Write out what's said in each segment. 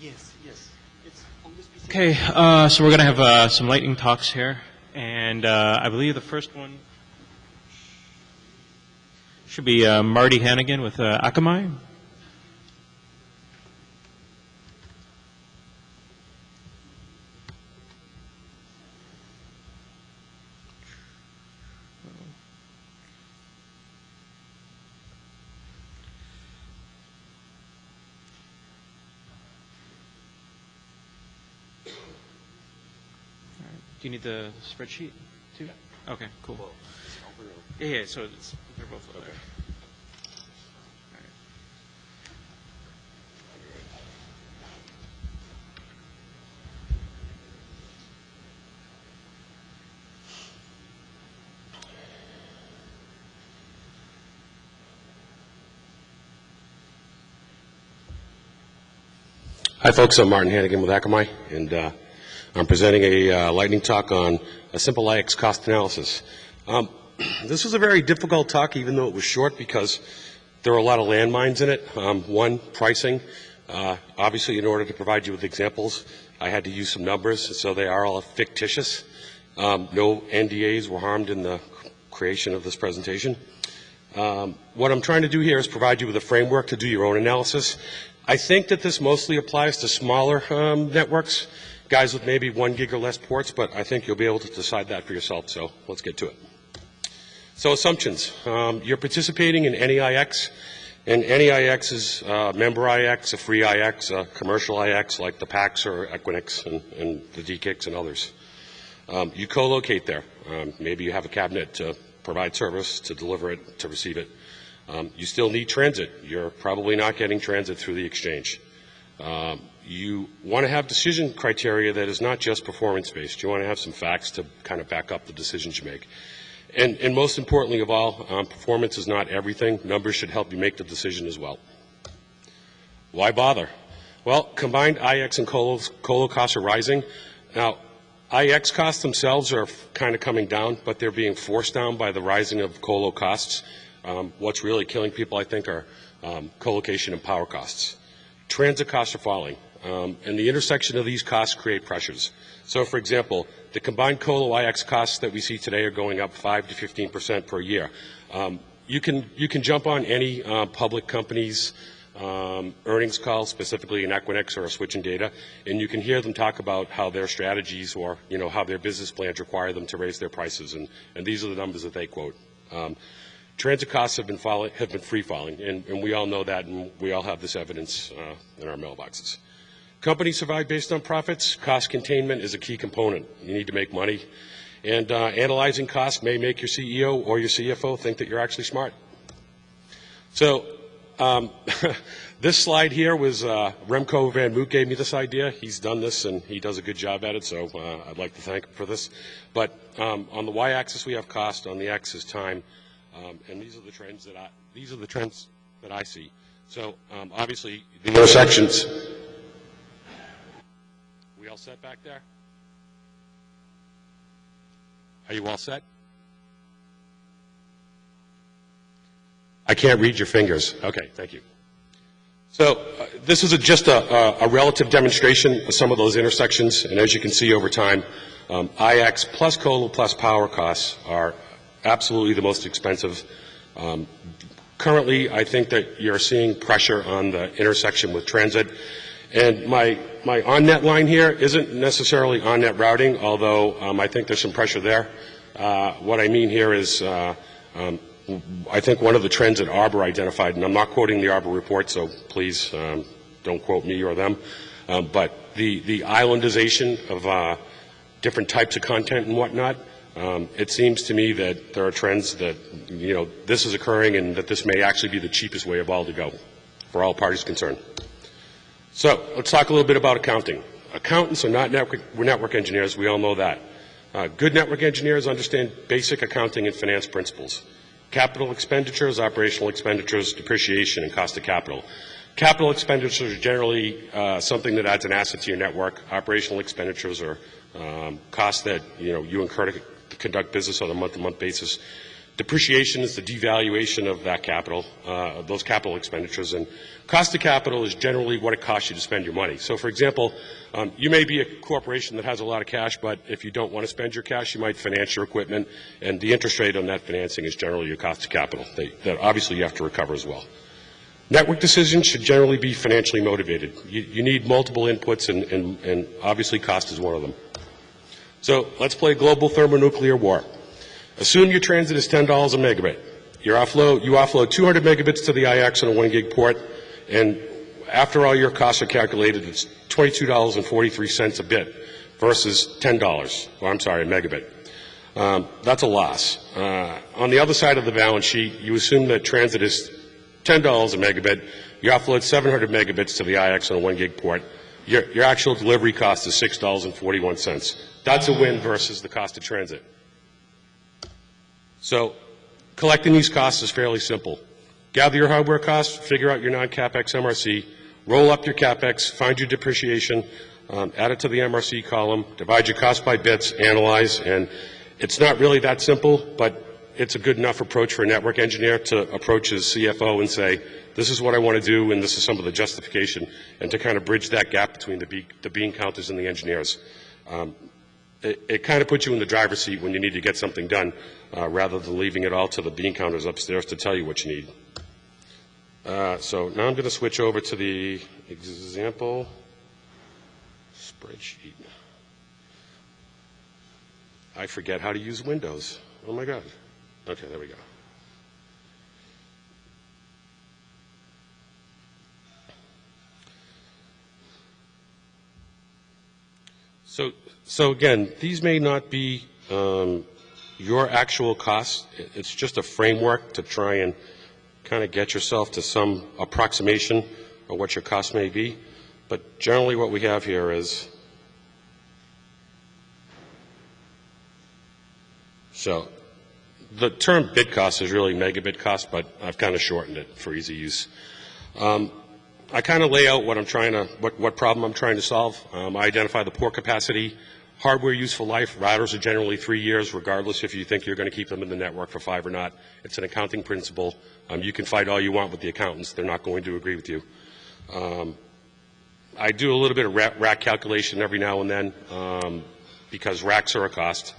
Yes, yes. It's on this PC. Okay, so we're going to have some lightning talks here, and I believe the first one should be Marty Hannigan with Akamai. Do you need the spreadsheet too? Yeah. Okay, cool. Well, yeah, so they're both okay. All right. Hi, folks. I'm Martin Hannigan with Akamai, and I'm presenting a lightning talk on a simple IX cost analysis. This was a very difficult talk, even though it was short, because there were a lot of landmines in it. One, pricing. Obviously, in order to provide you with examples, I had to use some numbers, so they are all fictitious. No NDAs were harmed in the creation of this presentation. What I'm trying to do here is provide you with a framework to do your own analysis. I think that this mostly applies to smaller networks, guys with maybe 1 gig or less ports, but I think you'll be able to decide that for yourself, so let's get to it. So assumptions. You're participating in any IX, and any IX is a member IX, a free IX, a commercial IX like the PAX or Equinix and the DKIX and others. You co-locate there. Maybe you have a cabinet to provide service, to deliver it, to receive it. You still need transit. You're probably not getting transit through the exchange. You want to have decision criteria that is not just performance-based. You want to have some facts to kind of back up the decisions you make. And most importantly of all, performance is not everything. Numbers should help you make the decision as well. Why bother? Well, combined IX and colo costs are rising. Now, IX costs themselves are kind of coming down, but they're being forced down by the rising of colo costs. What's really killing people, I think, are colocation and power costs. Transit costs are falling. And the intersection of these costs create pressures. So, for example, the combined colo IX costs that we see today are going up 5 to 15% per year. You can jump on any public company's earnings call, specifically in Equinix or a switching data, and you can hear them talk about how their strategies or how their business plans require them to raise their prices, and these are the numbers that they quote. Transit costs have been free falling, and we all know that, and we all have this evidence in our mailboxes. Companies survive based on profits. Cost containment is a key component. You need to make money. And analyzing costs may make your CEO or your CFO think that you're actually smart. So this slide here was Remco van Moot gave me this idea. He's done this, and he does a good job at it, so I'd like to thank him for this. But on the y-axis, we have cost. On the x is time. And these are the trends that I see. So obviously, the intersections. We all set back there? Are you all set? I can't read your fingers. Okay, thank you. So this is just a relative demonstration of some of those intersections, and as you can see over time, IX plus colo plus power costs are absolutely the most expensive. Currently, I think that you're seeing pressure on the intersection with transit. And my on-net line here isn't necessarily on-net routing, although I think there's some pressure there. What I mean here is I think one of the trends that Arbor identified, and I'm not quoting the Arbor report, so please don't quote me or them, but the islandization of different types of content and whatnot, it seems to me that there are trends that, this is occurring and that this may actually be the cheapest way of all to go for all parties concerned. So let's talk a little bit about accounting. Accountants are not network engineers. We all know that. Good network engineers understand basic accounting and finance principles. Capital expenditures, operational expenditures, depreciation, and cost of capital. Capital expenditures are generally something that adds an asset to your network. Operational expenditures are costs that you incur to conduct business on a month-to-month basis. Depreciation is the devaluation of that capital, those capital expenditures, and cost of capital is generally what it costs you to spend your money. So, for example, you may be a corporation that has a lot of cash, but if you don't want to spend your cash, you might finance your equipment, and the interest rate on that financing is generally your cost of capital that obviously you have to recover as well. Network decisions should generally be financially motivated. You need multiple inputs, and obviously cost is one of them. So let's play global thermonuclear war. Assume your transit is $10 a megabit. You offload 200 megabits to the IX on a 1 gig port, and after all your costs are calculated, it's $22.43 a bit versus $10, or I'm sorry, a megabit. That's a loss. On the other side of the balance sheet, you assume that transit is $10 a megabit. You offload 700 megabits to the IX on a 1 gig port. Your actual delivery cost is $6.41. That's a win versus the cost of transit. So collecting these costs is fairly simple. Gather your hardware costs, figure out your non-CapEx MRC, roll up your CapEx, find your depreciation, add it to the MRC column, divide your cost by bits, analyze, and it's not really that simple, but it's a good enough approach for a network engineer to approach his CFO and say, this is what I want to do, and this is some of the justification, and to kind of bridge that gap between the bean counters and the engineers. It kind of puts you in the driver's seat when you need to get something done, rather than leaving it all to the bean counters upstairs to tell you what you need. So now I'm going to switch over to the example spreadsheet. I forget how to use Windows. Oh my God. Okay, there we go. So again, these may not be your actual costs. It's just a framework to try and kind of get yourself to some approximation of what your cost may be. But generally what we have here is, so the term bit cost is really megabit cost, but I've kind of shortened it for easy use. I kind of lay out what problem I'm trying to solve. I identify the port capacity, hardware useful life. Routers are generally 3 years, regardless if you think you're going to keep them in the network for 5 or not. It's an accounting principle. You can fight all you want with the accountants. They're not going to agree with you. I do a little bit of rack calculation every now and then because racks are a cost.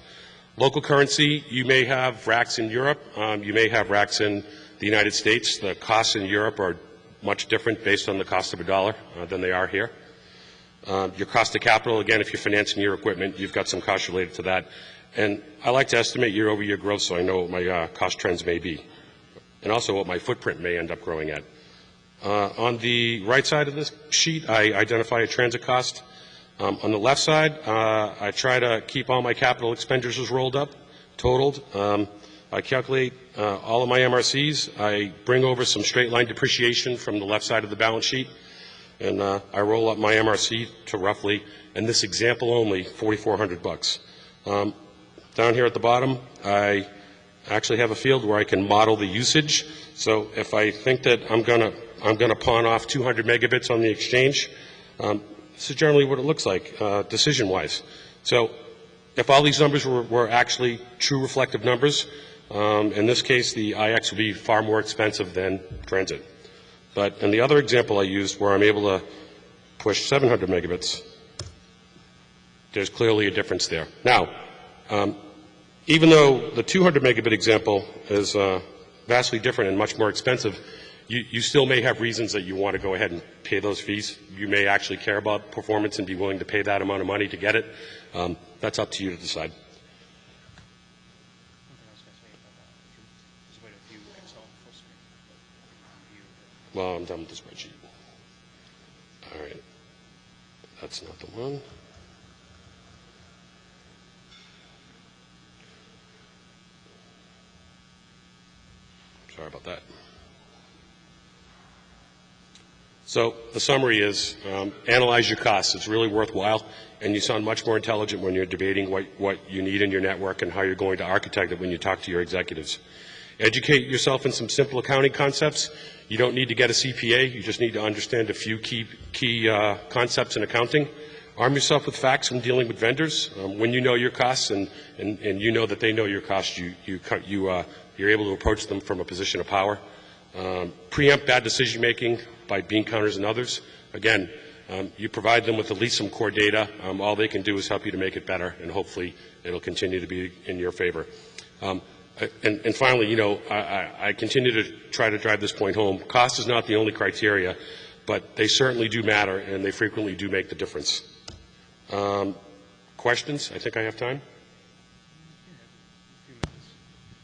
Local currency, you may have racks in Europe. You may have racks in the United States. The costs in Europe are much different based on the cost of a dollar than they are here. Your cost of capital, again, if you're financing your equipment, you've got some costs related to that. And I like to estimate year-over-year growth so I know what my cost trends may be, and also what my footprint may end up growing at. On the right side of this sheet, I identify a transit cost. On the left side, I try to keep all my capital expenditures rolled up, totaled. I calculate all of my MRCs. I bring over some straight line depreciation from the left side of the balance sheet, and I roll up my MRC to roughly, in this example only, $4,400. Down here at the bottom, I actually have a field where I can model the usage. So if I think that I'm gonna pawn off 200 megabits on the exchange, this is generally what it looks like decision-wise. So if all these numbers were actually true reflective numbers, in this case, the IX would be far more expensive than transit. But in the other example I used, where I'm able to push 700 megabits, there's clearly a difference there. Now, even though the 200 megabit example is vastly different and much more expensive, you still may have reasons that you want to go ahead and pay those fees. You may actually care about performance and be willing to pay that amount of money to get it. That's up to you to decide. Well, I'm done with the spreadsheet. All right. That's not the one. Sorry about that. So the summary is analyze your costs. It's really worthwhile, and you sound much more intelligent when you're debating what you need in your network and how you're going to architect it when you talk to your executives. Educate yourself in some simple accounting concepts. You don't need to get a CPA. You just need to understand a few key concepts in accounting. Arm yourself with facts when dealing with vendors. When you know your costs and you know that they know your costs, you you're able to approach them from a position of power. Preempt bad decision making by bean counters and others. Again, you provide them with at least some core data. All they can do is help you to make it better, and hopefully it'll continue to be in your favor. And finally, you know, I continue to try to drive this point home. Cost is not the only criteria, but they certainly do matter, and they frequently do make the difference. Questions? I think I have time.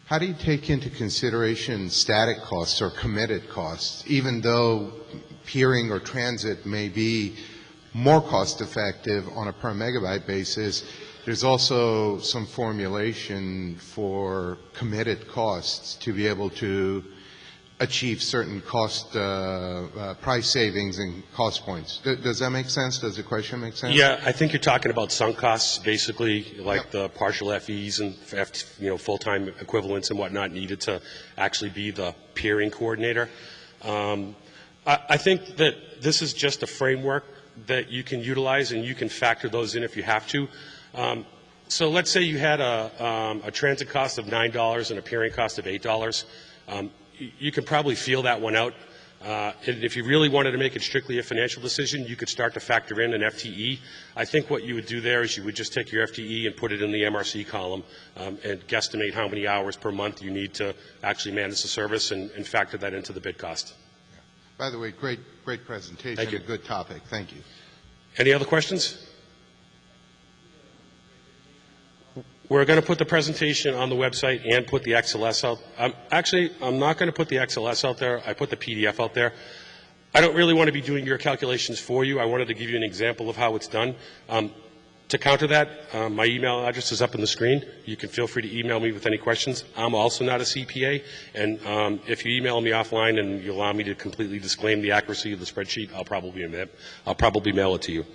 How do you take into consideration static costs or committed costs, even though peering or transit may be more cost effective on a per megabyte basis? There's also some formulation for committed costs to be able to achieve certain cost, price savings and cost points. Does that make sense? Does the question make sense? Yeah, I think you're talking about sunk costs, basically, like the partial FEs and full-time equivalents and whatnot needed to actually be the peering coordinator. I think that this is just a framework that you can utilize, and you can factor those in if you have to. So let's say you had a transit cost of $9 and a peering cost of $8. You can probably feel that one out. And if you really wanted to make it strictly a financial decision, you could start to factor in an FTE. I think what you would do there is you would just take your FTE and put it in the MRC column and guesstimate how many hours per month you need to actually manage the service and factor that into the bid cost. By the way, great presentation. Thank you. A good topic. Thank you. Any other questions? We're going to put the presentation on the website and put the XLS out. I'm not going to put the XLS out there. I put the PDF out there. I don't really want to be doing your calculations for you. I wanted to give you an example of how it's done. To counter that, my email address is up on the screen. You can feel free to email me with any questions. I'm also not a CPA, and if you email me offline and you allow me to completely disclaim the accuracy of the spreadsheet, I'll probably mail it to you.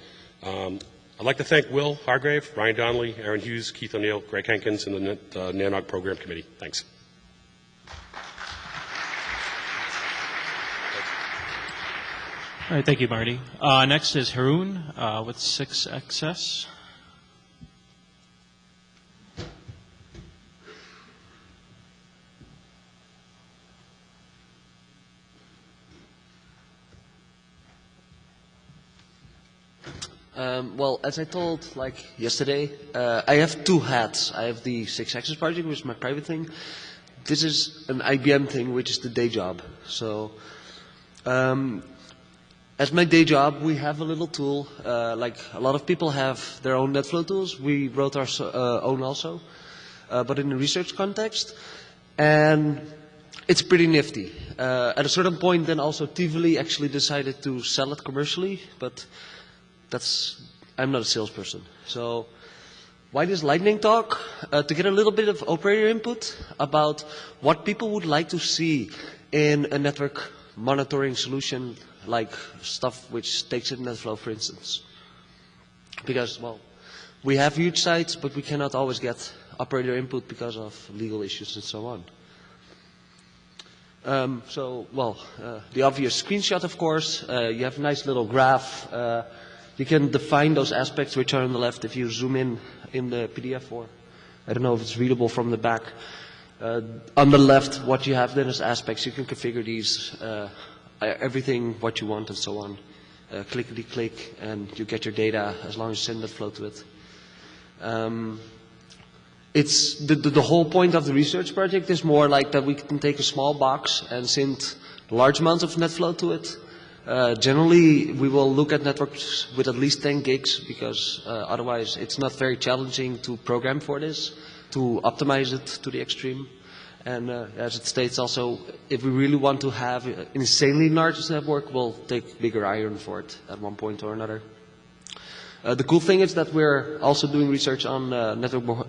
I'd like to thank Will Hargrave, Ryan Donnelly, Aaron Hughes, Keith O'Neill, Greg Hankins, and the NANOG Program Committee. Thanks. All right, thank you, Marty. Next is Jeroen with 6XS. Well, as I told yesterday, I have two hats. I have the 6Axis project, which is my private thing. This is an IBM thing, which is the day job. So, as my day job, we have a little tool. Like a lot of people have their own NetFlow tools. We wrote our own also, but in a research context. And it's pretty nifty. At a certain point, then also Tivoli actually decided to sell it commercially, but I'm not a salesperson. So why this lightning talk? To get a little bit of operator input about what people would like to see in a network monitoring solution, like stuff which takes in NetFlow, for instance. Because, well, we have huge sites, but we cannot always get operator input because of legal issues and so on. The obvious screenshot, of course. You have a nice little graph. You can define those aspects which are on the left if you zoom in the PDF, or I don't know if it's readable from the back. On the left, what you have then is aspects. You can configure these, everything what you want and so on. Clickety-click, and you get your data as long as you send that flow to it. It's the whole point of the research project is more like that we can take a small box and send large amounts of NetFlow to it. Generally, we will look at networks with at least 10 gigs because otherwise it's not very challenging to program for this, to optimize it to the extreme. And as it states also, if we really want to have an insanely large network, we'll take bigger iron for it at one point or another. The cool thing is that we're also doing research on network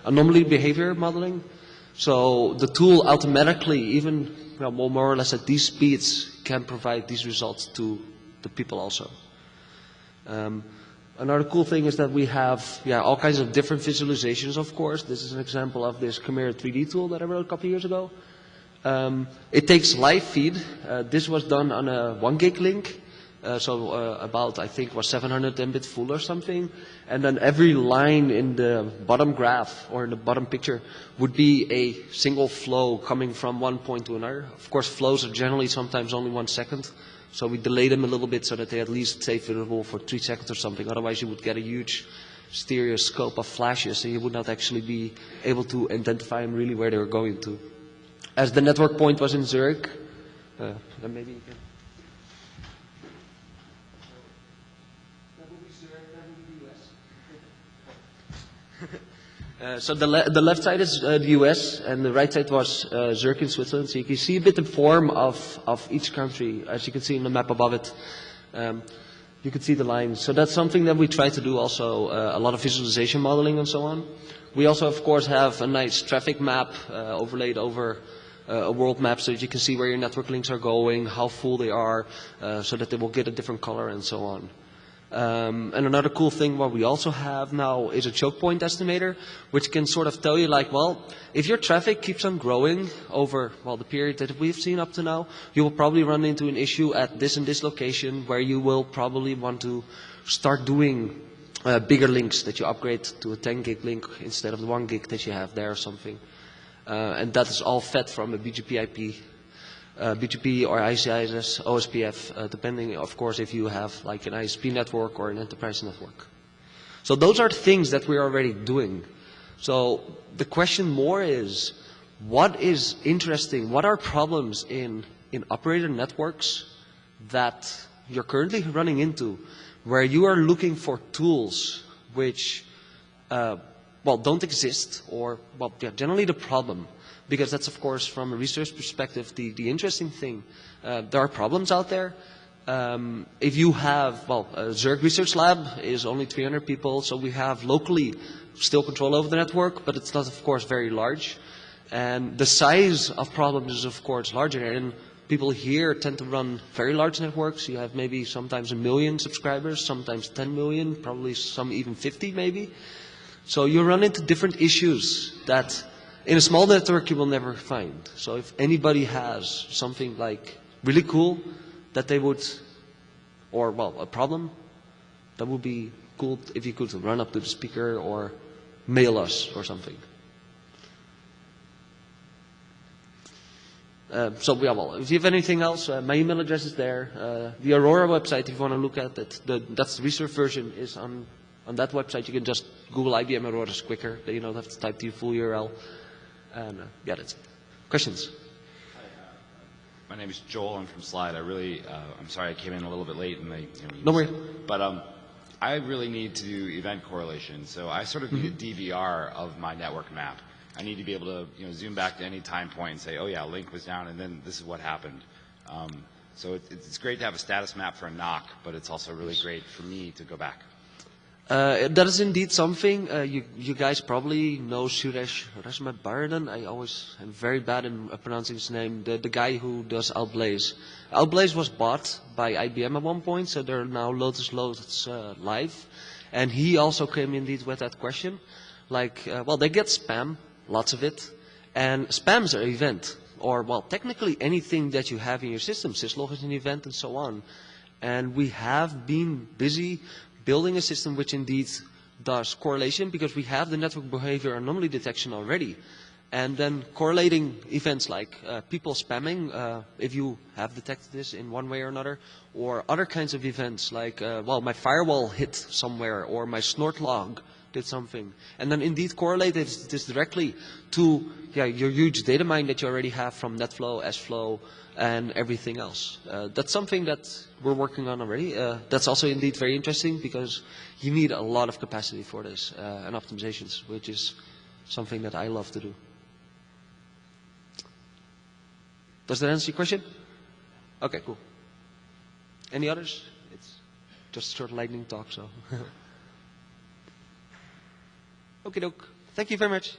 anomaly behavior modeling. So the tool automatically, even more or less at these speeds, can provide these results to the people also. Another cool thing is that we have all kinds of different visualizations, of course. This is an example of this Chimera 3D tool that I wrote a couple years ago. It takes live feed. This was done on a 1 gig link. About, I think, was 700 Mbit full or something. And then every line in the bottom graph or in the bottom picture would be a single flow coming from one point to another. Of course, flows are generally sometimes only 1 second. So we delay them a little bit so that they at least stay visible for 3 seconds or something. Otherwise, you would get a huge stereoscope of flashes and you would not actually be able to identify them really where they were going to. As the network point was in Zurich, then maybe you can... So the left side is the US, and the right side was Zurich in Switzerland. So you can see a bit the form of each country. As you can see in the map above it, you can see the lines. So that's something that we try to do also, a lot of visualization modeling and so on. We also, of course, have a nice traffic map overlaid over a world map so that you can see where your network links are going, how full they are, so that they will get a different color and so on. And another cool thing what we also have now is a choke point estimator, which can sort of tell you like, well, if your traffic keeps on growing over, well, the period that we've seen up to now, you will probably run into an issue at this and this location where you will probably want to start doing bigger links that you upgrade to a 10 gig link instead of the 1 gig that you have there or something. And that is all fed from a BGP IP. BGP or ICIS, OSPF, depending, of course, if you have like an ISP network or an enterprise network. So those are things that we're already doing. So the question more is, what is interesting? What are problems in operator networks that you're currently running into where you are looking for tools which, well, don't exist or, well, yeah, generally the problem. Because that's, of course, from a research perspective, the interesting thing. There are problems out there. If you have, well, Zurich Research Lab is only 300 people, so we have locally still control over the network, but it's not, of course, very large. And the size of problems is, of course, larger. And people here tend to run very large networks. You have maybe sometimes 1 million subscribers, sometimes 10 million, probably some even 50 maybe. So you run into different issues that in a small network you will never find. So if anybody has something like really cool that they would, or well, a problem, that would be cool if you could run up to the speaker or mail us or something. So yeah, well, if you have anything else, my email address is there. The Aurora website, if you want to look at it, that's the research version, is on that website. You can just Google IBM Aurora, it's quicker. You don't have to type the full URL. And yeah, that's it. Questions? Hi, my name is Joel. I'm from Slide. I'm sorry I came in a little bit late. And Don't worry. But I really need to do event correlation. So I sort of need a DVR of my network map. I need to be able to zoom back to any time point and say, oh yeah, link was down, and then this is what happened. So it's great to have a status map for a NOC, but it's also really great for me to go back. That is indeed something. You guys probably know Suresh Baradan. I always am very bad in pronouncing his name. The guy who does Outblaze. Outblaze was bought by IBM at one point, so there are now Lotus live. And he also came indeed with that question. Like, well, they get spam, lots of it. And spams are event. Or, well, technically anything that you have in your system. Syslog is an event and so on. And we have been busy building a system which indeed does correlation, because we have the network behavior anomaly detection already. And then correlating events like people spamming, if you have detected this in one way or another, or other kinds of events like, well, my firewall hit somewhere, or my snort log did something. And then indeed correlate this directly to your huge data mine that you already have from NetFlow, SFlow, and everything else. That's something that we're working on already. That's also indeed very interesting, because you need a lot of capacity for this and optimizations, which is something that I love to do. Does that answer your question? Okay, cool. Any others? It's just a short lightning talk, so. Okay, doke. Thank you very much.